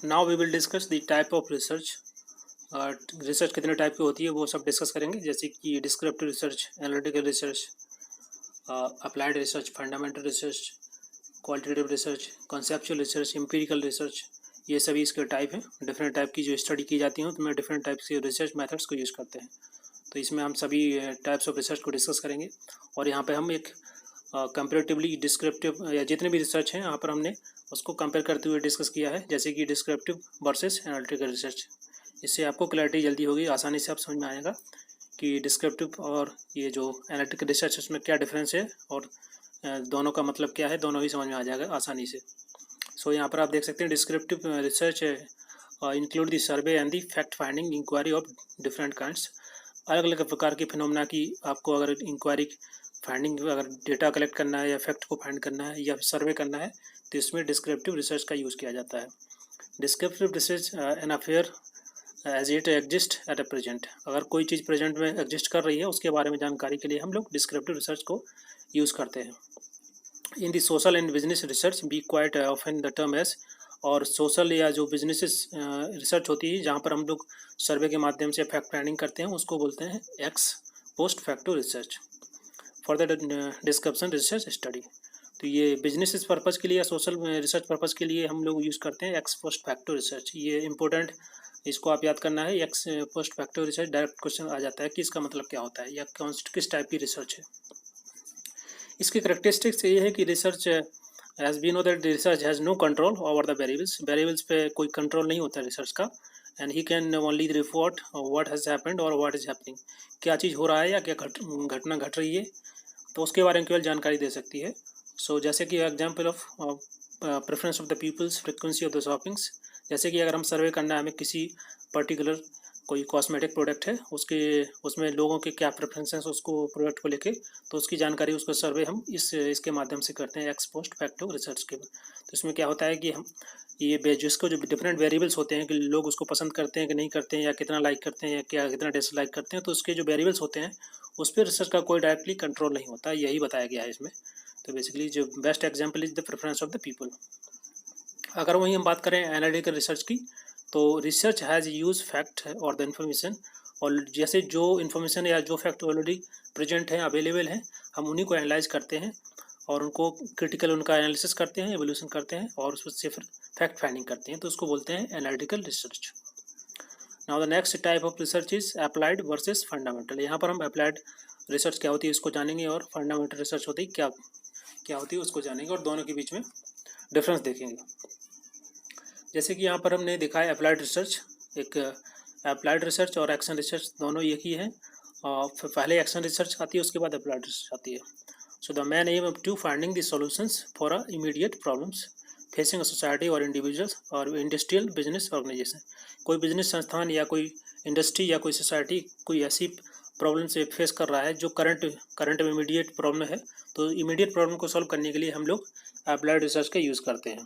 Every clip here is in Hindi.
Now we will discuss the type of research. Research कितने टाइप की होती है वो सब डिस्कस करेंगे, जैसे कि descriptive research, analytical research, applied research, fundamental research, qualitative research, conceptual research, empirical research. ये सभी इसके टाइप हैं। डिफरेंट टाइप की जो स्टडी की जाती हैं उसमें डिफरेंट टाइप के रिसर्च मेथड्स को यूज़ करते हैं। तो इसमें हम सभी टाइप्स ऑफ रिसर्च को डिस्कस करेंगे। और यहाँ पे हम एक कंपेरेटिवली डिस्क्रिप्टिव या जितने भी रिसर्च हैं यहाँ पर हमने उसको कंपेयर करते हुए डिस्कस किया है, जैसे कि डिस्क्रिप्टिव वर्सेस एनालिटिकल रिसर्च। इससे आपको क्लैरिटी जल्दी होगी, आसानी से आप समझ में आएगा कि डिस्क्रिप्टिव और ये जो एनालिटिकल रिसर्च उसमें क्या डिफरेंस है और दोनों का मतलब क्या है, दोनों ही समझ में आ जाएगा आसानी से। सो यहाँ पर आप देख सकते हैं descriptive research include the survey and the fact finding inquiry of different kinds. अलग अलग प्रकार के फिनोमेना की आपको अगर इंक्वायरी फाइंडिंग, अगर डेटा कलेक्ट करना है या फैक्ट को फाइंड करना है या सर्वे करना है, तो इसमें डिस्क्रिप्टिव रिसर्च का यूज़ किया जाता है। Descriptive research an affair as it exist at a present. अगर कोई चीज़ प्रेजेंट में एग्जिस्ट कर रही है उसके बारे में जानकारी के लिए हम लोग डिस्क्रिप्टिव रिसर्च को यूज़ करते हैं। In the social and business research be quite often the term as, और सोशल या जो बिजनेस रिसर्च होती है जहाँ पर हम लोग सर्वे के माध्यम से फैक्ट फाइंडिंग करते हैं उसको बोलते हैं ex post facto research. For the description research study, तो ये बिजनेस पर्पज़ के लिए या सोशल रिसर्च पर्पज़ के लिए हम लोग यूज़ करते हैं एक्स पोस्ट फैक्टो रिसर्च। ये इंपॉर्टेंट, इसको आप याद करना है। Ex post facto research direct question आ जाता है कि इसका मतलब क्या होता है या किस टाइप की रिसर्च है। इसकी करेक्टरिस्टिक्स ये है कि research as we know that research has no control over the variables पे कोई कंट्रोल नहीं होता रिसर्च का। And he can only report what has happened और व्हाट इज़ हैपनिंग, क्या चीज़ हो रहा है या क्या घटना घट रही है, तो उसके बारे में केवल जानकारी दे सकती है। सो जैसे कि example of preference of the peoples, frequency of the shoppings. जैसे कि अगर हम सर्वे करना है हमें किसी पर्टिकुलर कोई कॉस्मेटिक प्रोडक्ट है, उसमें लोगों के क्या प्रेफरेंसेस उसको प्रोडक्ट को लेके, तो उसकी जानकारी उसका सर्वे हम इसके माध्यम से करते हैं एक्स पोस्ट फैक्टो रिसर्च के। तो इसमें क्या होता है कि हम ये जिसको जो डिफरेंट वेरिएबल्स होते हैं कि लोग उसको पसंद करते हैं कि नहीं करते हैं, या कितना लाइक करते हैं या क्या कितना डिसलाइक करते हैं, तो उसके जो वेरिएबल्स होते हैं उस पर रिसर्च का कोई डायरेक्टली कंट्रोल नहीं होता, यही बताया गया है इसमें। तो बेसिकली जो best example is the preference of the people. अगर वहीं हम बात करें एनालिटिकल रिसर्च की, तो रिसर्च हैज़ यूज फैक्ट और द इन्फॉर्मेशन, और जैसे जो इन्फॉर्मेशन या जो फैक्ट ऑलरेडी प्रेजेंट है, अवेलेबल हैं, हम उन्हीं को एनालाइज करते हैं और उनको क्रिटिकल उनका एनालिसिस करते हैं, एवोल्यूशन करते हैं और उससे फिर फैक्ट फाइंडिंग करते हैं, तो उसको बोलते हैं analytical research. Now the next type of research is applied versus fundamental. यहाँ पर हम अप्लाइड रिसर्च क्या होती है इसको जानेंगे और फंडामेंटल रिसर्च होती है क्या क्या होती है उसको जानेंगे, और दोनों के बीच में डिफरेंस देखेंगे। जैसे कि यहाँ पर हमने देखा है अप्लाइड रिसर्च, एक अप्लाइड रिसर्च और एक्शन रिसर्च दोनों एक ही है। पहले एक्शन रिसर्च आती है, उसके बाद अप्लाइड रिसर्च आती है। So the main aim to finding the solutions for a immediate problems facing a society और इंडिविजुअल्स और इंडस्ट्रियल बिजनेस ऑर्गेनाइजेशन। कोई बिजनेस संस्थान या कोई इंडस्ट्री या कोई सोसाइटी कोई ऐसी प्रॉब्लम से फेस कर रहा है जो करंट में इमीडिएट प्रॉब्लम है, तो इमीडिएट प्रॉब्लम को सॉल्व करने के लिए हम लोग अप्लाइड रिसर्च का यूज़ करते हैं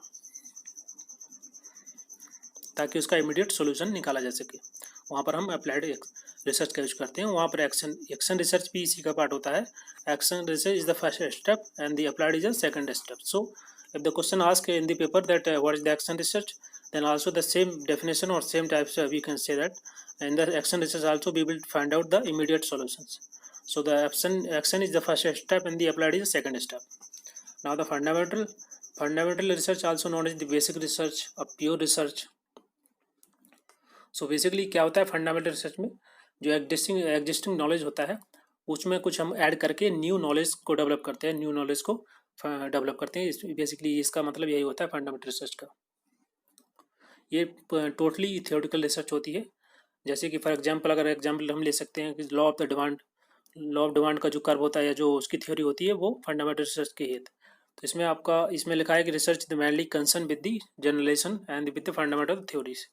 ताकि उसका इमीडिएट सोल्यूशन निकाला जा सके। वहाँ पर हम अप्लाइड रिसर्च का यूज करते हैं। वहाँ पर एक्शन रिसर्च भी इसी का पार्ट होता है। Action research is the first step and the applied is the second step. So if the question ask in the paper that what is the action research, then also the same definition or same types we can say that in the action research also we will find out the immediate solutions. So the action is the first step and the applied is the second step. Now the fundamental research also known as the basic research or pure research. So basically क्या होता है फंडामेंटल रिसर्च में, जो एग्जिस्टिंग नॉलेज होता है उसमें कुछ हम ऐड करके न्यू नॉलेज को डेवलप करते हैं, न्यू नॉलेज को डेवलप करते हैं। बेसिकली इसका मतलब यही होता है फंडामेंटल रिसर्च का। ये टोटली थियोरेटिकल रिसर्च होती है। जैसे कि फॉर एग्जांपल अगर एग्जांपल हम ले सकते हैं कि लॉ ऑफ डिमांड का जो कर्व होता है या जो उसकी थ्योरी होती है वो फंडामेंटल रिसर्च के है। तो इसमें लिखा है कि research the mainly concern with the generalization and with the fundamental theories.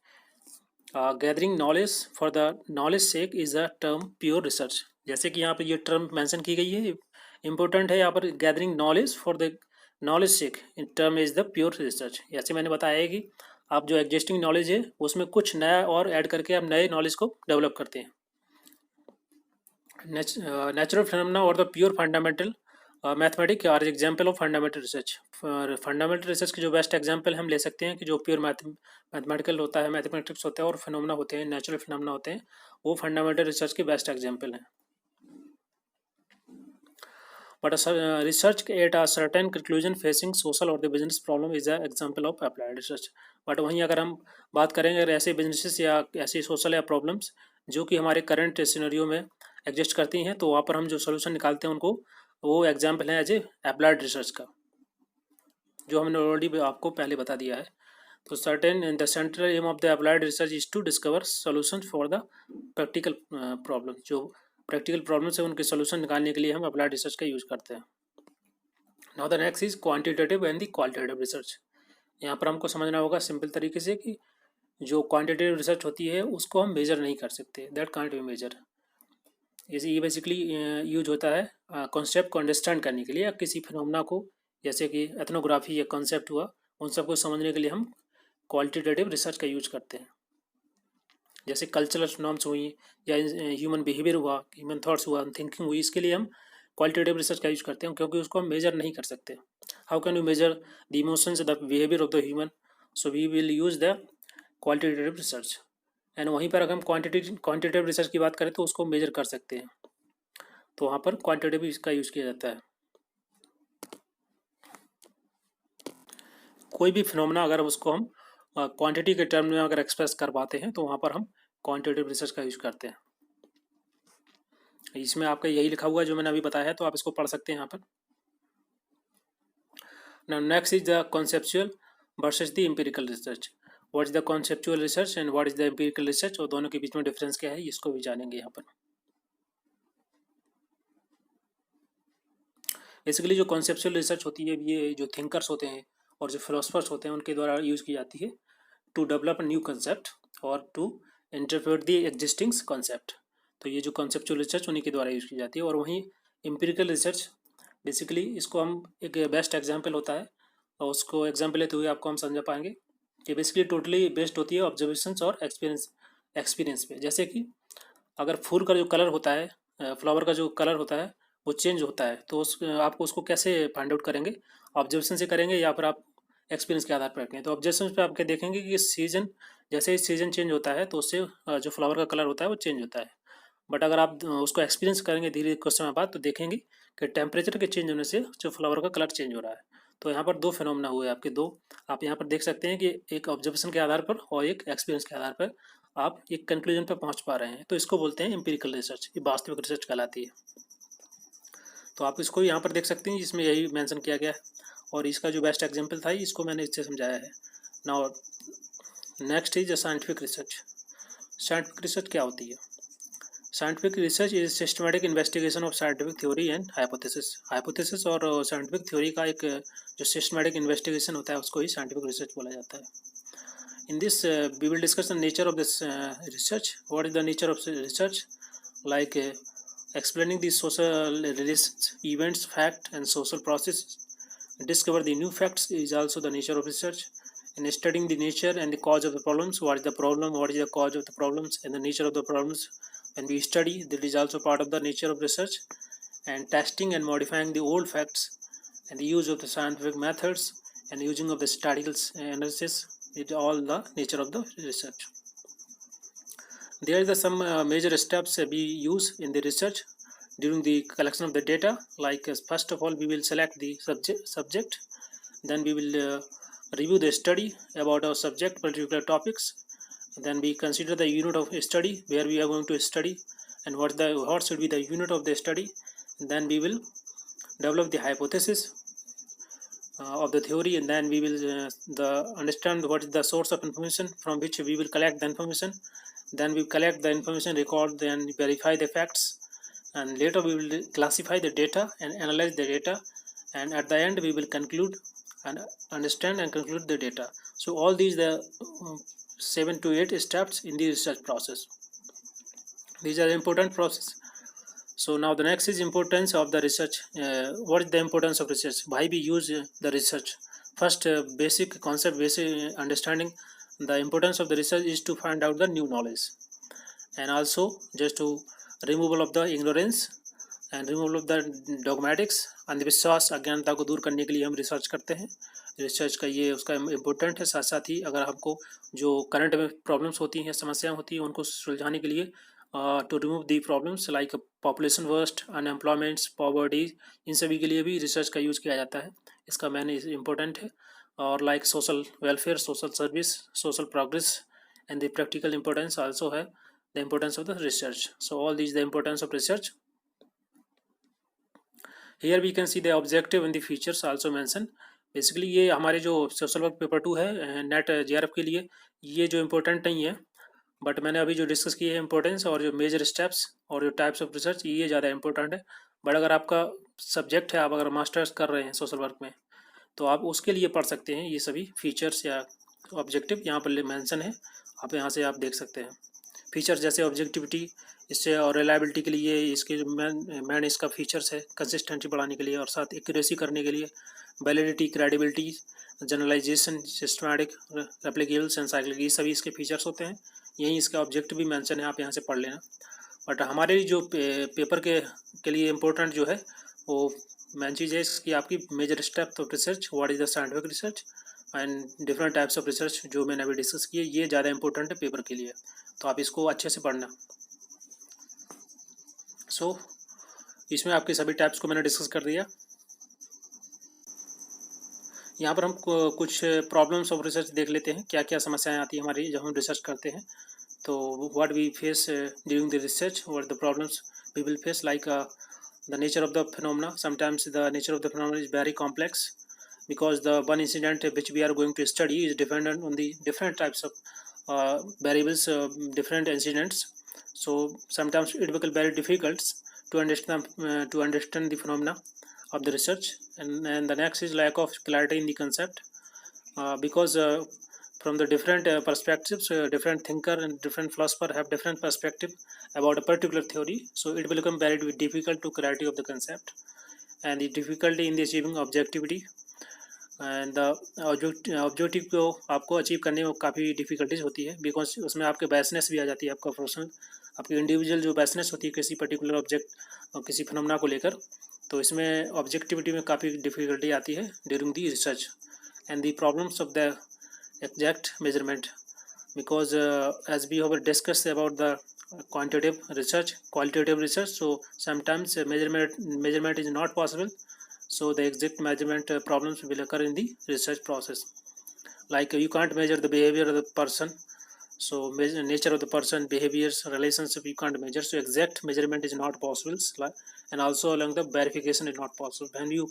Gathering knowledge for the knowledge sake is a term pure research. जैसे कि यहाँ पर ये टर्म मेंशन की गई है, इंपॉर्टेंट है यहाँ पर। Gathering knowledge for the knowledge sake in term is the pure research. जैसे मैंने बताया है कि आप जो एग्जिस्टिंग नॉलेज है उसमें कुछ नया और ऐड करके आप नए नॉलेज को डेवलप करते हैं। नेचुरल फिनोमेना और the pure fundamental mathematic are example of fundamental research. Fundamental research की जो बेस्ट एग्जाम्पल हम ले सकते हैं कि जो प्योर मैथमेटिकल होता है, मैथमेटिक्स होता है और फिनोमेना होते हैं, नेचुरल फिनोमेना होते हैं, वो फंडामेंटल रिसर्च के बेस्ट एग्जाम्पल हैं। But research at a certain conclusion facing social और the business problem is a example of applied research. But वहीं अगर हम बात करेंगे अगर ऐसे बिजनेसेस या ऐसे सोशल या प्रॉब्लम्स जो कि हमारे करंट सिनेरियो में एग्जिस्ट करती हैं, तो वहाँ पर हम जो सोल्यूशन निकालते हैं उनको, वो एग्जाम्पल है एज ए अप्लाइड रिसर्च का, जो हमने ऑलरेडी आपको पहले बता दिया है। तो certain the central aim of the applied research is to discover solution for the practical problem. जो प्रैक्टिकल प्रॉब्लम्स है उनके सोल्यूशन निकालने के लिए हम अप्लाइड रिसर्च का यूज़ करते हैं। Now the next is quantitative and the qualitative research. यहाँ पर हमको समझना होगा सिंपल तरीके से कि जो क्वांटिटेटिव रिसर्च होती है उसको हम मेजर नहीं कर सकते, दैट कांट बी मेजर। ये बेसिकली यूज होता है कॉन्सेप्ट को अंडरस्टैंड करने के लिए, या किसी फिनोमेना को, जैसे कि एथनोग्राफी या कॉन्सेप्ट हुआ, उन सबको समझने के लिए हम क्वालिटेटिव रिसर्च का यूज करते हैं। जैसे कल्चरल नॉर्म्स हुई या ह्यूमन बिहेवियर हुआ, ह्यूमन थॉट्स हुआ, थिंकिंग हुई, इसके लिए हम क्वालिटेटिव रिसर्च का यूज करते हैं, क्योंकि उसको हम मेजर नहीं कर सकते। How can you measure the emotions, the behaviour of the human? So we will use the qualitative research. And वहीं पर अगर हम क्वांटिटेटिव रिसर्च की बात करें तो उसको मेजर कर सकते हैं, तो वहाँ पर क्वांटिटेटिव इसका यूज किया जाता है। कोई भी फिनोमेना अगर उसको हम क्वांटिटी के टर्म में अगर एक्सप्रेस कर पाते हैं, तो वहाँ पर हम क्वांटिटेटिव रिसर्च का यूज करते हैं। इसमें आपका यही लिखा हुआ है जो मैंने अभी बताया है, तो आप इसको पढ़ सकते हैं यहाँ पर। Now next is the conceptual versus the empirical research. What is the conceptual research and what is the empirical research? और दोनों के बीच में डिफरेंस क्या है, इसको भी जानेंगे यहाँ पर। बेसिकली जो कॉन्सेप्चुअल रिसर्च होती है, ये जो थिंकर्स होते हैं और जो फिलोसफर्स होते हैं उनके द्वारा यूज़ की जाती है टू डेवलप न्यू कंसेप्ट और to interpret the existing concept. तो ये जो कॉन्सेप्चुअल रिसर्च उन्हीं के द्वारा यूज़ की जाती है। और वहीं एम्पिरिकल रिसर्च बेसिकली इसको हम एक बेस्ट एग्जाम्पल होता है, और उसको एग्जाम्पल लेते हुए आपको हम समझा पाएंगे कि बेसिकली टोटली बेस्ड होती है ऑब्जर्वेशंस और एक्सपीरियंस पे। जैसे कि अगर फूल का जो कलर होता है, फ्लावर का जो कलर होता है वो चेंज होता है, तो आपको उसको कैसे फाइंड आउट करेंगे? ऑब्जर्वेशन से करेंगे या फिर आप एक्सपीरियंस के आधार पर रखेंगे? तो ऑब्जर्वेशन पे आपके देखेंगे कि सीजन, जैसे ही सीजन चेंज होता है तो उससे जो फ्लावर का कलर होता है वो चेंज होता है। बट अगर आप उसको एक्सपीरियंस करेंगे धीरे कुछ समय बाद, तो देखेंगे कि टेम्परेचर के चेंज होने से जो फ्लावर का कलर चेंज हो रहा है। तो यहाँ पर दो फिनोमेना हुए आपके, दो आप यहाँ पर देख सकते हैं कि एक ऑब्जर्वेशन के आधार पर और एक एक्सपीरियंस के आधार पर आप एक कंक्लूजन पर पहुँच पा रहे हैं। तो इसको बोलते हैं एम्पिरिकल रिसर्च, ये वास्तविक रिसर्च कहलाती है। तो आप इसको यहाँ पर देख सकते हैं, जिसमें यही मेंशन किया गया है, और इसका जो बेस्ट एग्जांपल था इसको मैंने इससे समझाया है। Now next is scientific research. Scientific research क्या होती है? Scientific research is systematic investigation of scientific theory and hypothesis और साइंटिफिक थ्योरी का एक जो सिस्टमैटिक इन्वेस्टिगेशन होता है उसको ही साइंटिफिक रिसर्च बोला जाता है। In this, we will discuss the nature of this research. What is the nature of research? Like explaining the social relations, events, fact, and social processes. Discover the new facts is also the nature of research. In studying the nature and the cause of the problems, what is the problem, what is the cause of the problems, and the nature of the problems. When we study, that is also part of the nature of research. And testing and modifying the old facts, and the use of the scientific methods, and using of the statistical analysis, is all the nature of the research. There is some major steps we use in the research during the collection of the data. Like first of all, we will select the subject, then we will review the study about our subject particular topics, then we consider the unit of study where we are going to study and what should be the unit of the study. And then we will develop the hypothesis of the theory, and then we will understand what is the source of information from which we will collect the information. Then we collect the information, record, then verify the facts, and later we will classify the data and analyze the data, and at the end we will conclude and understand and conclude the data. So all these the 7 to 8 steps in the research process. These are the important process. So now the next is importance of the research. What is the importance of research? Why we use the research? First, basic concept, basic understanding. The importance of the research is to find out the new knowledge, and also just to removal of the ignorance, and removal of the dogmatics, अंधविश्वास अज्ञानता को दूर करने के लिए हम रिसर्च करते हैं। रिसर्च का ये उसका इम्पोर्टेंट है। साथ साथ ही अगर हमको जो करंट में प्रॉब्लम्स होती हैं, समस्याएं होती हैं, उनको सुलझाने के लिए to remove the problems like population worst, unemployments, poverty, इन सभी के लिए भी रिसर्च का यूज़ किया जाता है। इसका मैन इम्पोर्टेंट है। और like social welfare, social service, social progress and the practical importance also है the importance of the research. So all these the importance of research. Here we can see the objective and the features also mentioned. Basically ये हमारे जो सोशल वर्क पेपर 2 है नेट JRF के लिए, ये जो इम्पोर्टेंट नहीं है, बट मैंने अभी जो डिस्कस किए हैं इम्पोर्टेंस और जो मेजर स्टेप्स और जो टाइप्स ऑफ रिसर्च, ये ज़्यादा इंपॉर्टेंट है। बट अगर आपका सब्जेक्ट है, आप अगर मास्टर्स कर रहे हैं सोशल वर्क में, तो आप उसके लिए पढ़ सकते हैं। ये सभी फीचर्स या ऑब्जेक्टिव यहाँ पर मेंशन है, आप यहाँ से आप देख सकते हैं। फीचर्स जैसे ऑब्जेक्टिविटी, इससे और रिलायबिलिटी के लिए इसके मैन इसका फीचर्स है, कंसिस्टेंसी बढ़ाने के लिए और साथ एक्यूरेसी करने के लिए, validity, credibility, generalisation, systematic, replicables and cyclic, ये सभी इसके फीचर्स होते हैं। यही इसका ऑब्जेक्टिव भी मेंशन है, आप यहाँ से पढ़ लेना। बट हमारे जो पेपर के लिए इम्पोर्टेंट जो है वो मेन चीज़ है इसकी आपकी major step of research, what is the scientific research and different types of research जो मैंने अभी डिस्कस किए, ये ज़्यादा इंपॉर्टेंट है पेपर के लिए, तो आप इसको अच्छे से पढ़ना। सो इसमें आपके सभी टाइप्स को मैंने डिस्कस कर दिया। यहाँ पर हम कुछ प्रॉब्लम्स ऑफ रिसर्च देख लेते हैं, क्या क्या समस्याएं आती हैं हमारी जब हम रिसर्च करते हैं। तो what we face during the research, what the problems we will face, like the nature of the phenomena. Sometimes the nature of the phenomena is very complex because the one incident which we are going to study is dependent on the different types of variables, different incidents. So sometimes it becomes very difficult to understand the phenomena of the research. And the next is lack of clarity in the concept, because from the different perspectives, different thinker and different philosopher have different perspective about a particular theory, so it will become very difficult to clarity of the concept and the difficulty in the achieving objectivity and the objective को आपको अचीव करने में काफ़ी डिफिकल्टीज होती है, बिकॉज उसमें आपके बैसनेस भी आ जाती है, आपका पर्सनल, आपकी इंडिविजुअल जो बैसनेस होती है किसी पर्टिकुलर ऑब्जेक्ट और किसी फिनोमेना को लेकर, तो इसमें ऑब्जेक्टिविटी में काफ़ी डिफिकल्टी आती है during the research and the problems of the exact measurement, because as we have discussed about the quantitative research, qualitative research, so sometimes measurement is not possible, so the exact measurement problems will occur in the research process. Like you can't measure the behavior of the person, so nature of the person, behaviors, relationship you can't measure, so exact measurement is not possible. And also along the verification is not possible. When you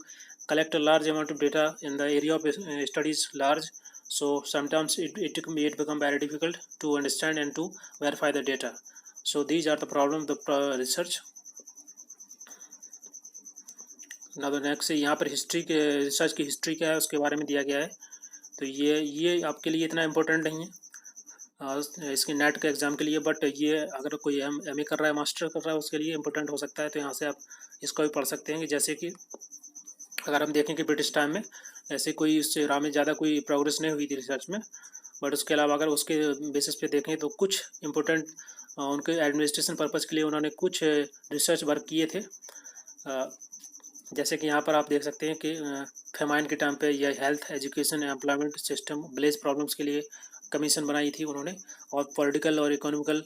collect a large amount of data in the area of studies large, so sometimes it become very difficult to understand and to verify the data. So these are the problems of the research. Now the next है यहाँ पर हिस्ट्री के, रिसर्च की हिस्ट्री क्या है उसके बारे में दिया गया है। तो ये आपके लिए इतना इम्पोर्टेंट नहीं है इसके नेट के एग्ज़ाम के लिए, बट ये अगर कोई MA कर रहा है, मास्टर कर रहा है, उसके लिए इम्पोर्टेंट हो सकता है। तो यहाँ से आप इसको भी पढ़ सकते हैं कि जैसे कि अगर हम देखें कि ब्रिटिश टाइम में ऐसे कोई उससे राह में ज़्यादा कोई प्रोग्रेस नहीं हुई थी रिसर्च में, बट उसके अलावा अगर उसके बेसिस पे देखें तो कुछ इम्पोर्टेंट उनके एडमिनिस्ट्रेशन पर्पज़ के लिए उन्होंने कुछ रिसर्च वर्क किए थे। जैसे कि यहाँ पर आप देख सकते हैं कि फेमाइन के टाइम पे यह health, education, employment system, village problems के लिए कमीशन बनाई थी उन्होंने, और पॉलिटिकल और इकोनॉमिकल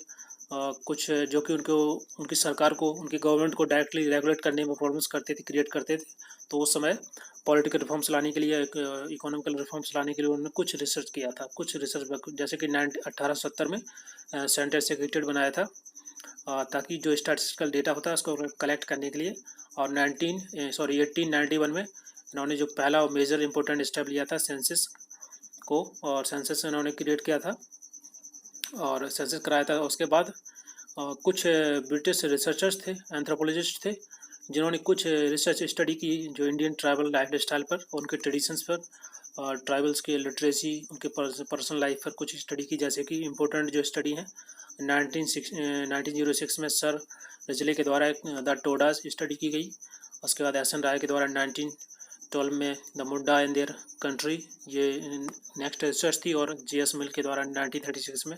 कुछ जो कि उनकी सरकार को, उनकी गवर्नमेंट को डायरेक्टली रेगुलेट करने में प्रॉब्लम्स करते थे, क्रिएट करते थे। तो उस समय पॉलिटिकल रिफॉर्म्स लाने के लिए, इकोनॉमिकल रिफॉर्म्स लाने के लिए उन्होंने कुछ रिसर्च किया था, कुछ रिसर्च जैसे कि 1870 में सेंटर सेक्रेटरी बनाया था ताकि जो स्टैटिस्टिकल डेटा होता है उसको कलेक्ट करने के लिए, और 1891 में इन्होंने जो पहला मेजर इम्पोर्टेंट स्टेप लिया था सेंसस को, और सेंसस इन्होंने क्रिएट किया था और सेंसस कराया था। उसके बाद कुछ ब्रिटिश रिसर्चर्स थे, एंथ्रोपोलॉजिस्ट थे, जिन्होंने कुछ रिसर्च स्टडी की जो इंडियन ट्राइबल लाइफ स्टाइल पर, उनके ट्रेडिशंस पर, ट्राइबल्स की लिटरेसी, उनके पर्सनल लाइफ पर कुछ स्टडी की। जैसे कि इम्पोर्टेंट जो स्टडी है 1906 में सर रिजले के द्वारा द टोडास स्टडी की गई। उसके बाद SN राय के द्वारा 12 में the Munda in their country, ये नेक्स्ट रिसर्च थी। और JS मिल के द्वारा 1936 में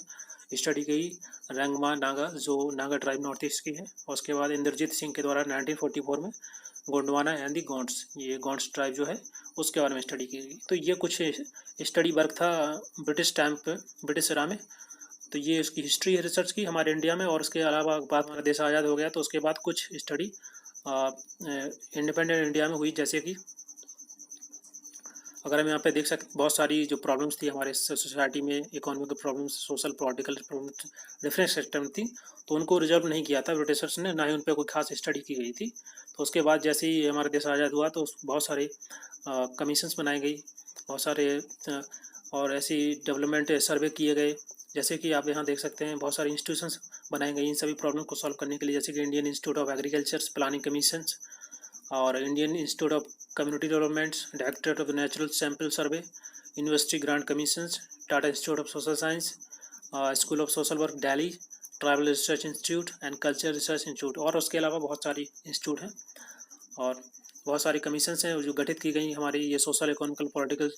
स्टडी की रंगमा नागा, जो नागा ट्राइब नॉर्थ ईस्ट की है। और उसके बाद इंद्रजीत सिंह के द्वारा 1944 में गोंडवाना एंड दी गोंड्स, ये गोंड्स ट्राइब जो है उसके बारे में स्टडी की गई। तो ये कुछ स्टडी वर्क था ब्रिटिश टाइम पे, ब्रिटिश एरा में। तो ये उसकी हिस्ट्री है रिसर्च की हमारे इंडिया में। और उसके अलावा बाद हमारा देश आज़ाद हो गया तो उसके बाद कुछ स्टडी इंडिपेंडेंट इंडिया में हुई, जैसे कि अगर हम यहाँ पे देख सकते, बहुत सारी जो प्रॉब्लम्स थी हमारे सोसाइटी में, economical problems, social political problems different sector में थी, तो उनको रिजॉल्व नहीं किया था ब्रिटिशर्स ने, ना ही उन पर कोई खास स्टडी की गई थी। तो उसके बाद जैसे ही हमारा देश आज़ाद हुआ तो बहुत सारे कमीशंस बनाई गई, बहुत सारे और ऐसी डेवलपमेंट सर्वे किए गए, जैसे कि आप यहाँ देख सकते हैं बहुत सारी इंस्टीट्यूशंस बनाई गई इन सभी प्रॉब्लम को सॉल्व करने के लिए, जैसे कि Indian institute of agriculture planning commissions और Indian institute of community development, directorate of natural sample survey, university grant commissions, Tata institute of social science, school of social work Delhi, tribal research institute and culture research institute, और उसके अलावा बहुत सारी इंस्टीट्यूट हैं और बहुत सारी कमीशंस हैं जो गठित की गई हमारी ये social, economical, political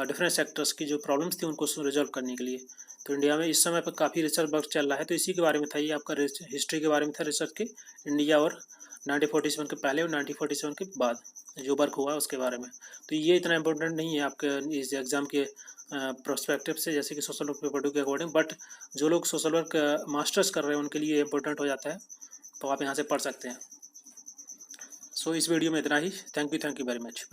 different sectors की जो प्रॉब्लम्स थी उनको रिजॉल्व करने के लिए। तो इंडिया में इस समय पर काफ़ी रिसर्च वर्क चल रहा है। तो इसी के बारे में था, ये आपका हिस्ट्री के बारे में था रिसर्च के, इंडिया और 1947 के पहले और 1947 के बाद जो वर्क हुआ उसके बारे में। तो ये इतना इम्पोर्टेंट नहीं है आपके इस एग्ज़ाम के प्रोस्पेक्टिव से, जैसे कि सोशल वर्क पेपर 2 के अकॉर्डिंग, बट जो लोग सोशल वर्क मास्टर्स कर रहे हैं उनके लिए इम्पोर्टेंट हो जाता है, तो आप यहाँ से पढ़ सकते हैं। सो इस वीडियो में इतना ही। Thank you very much.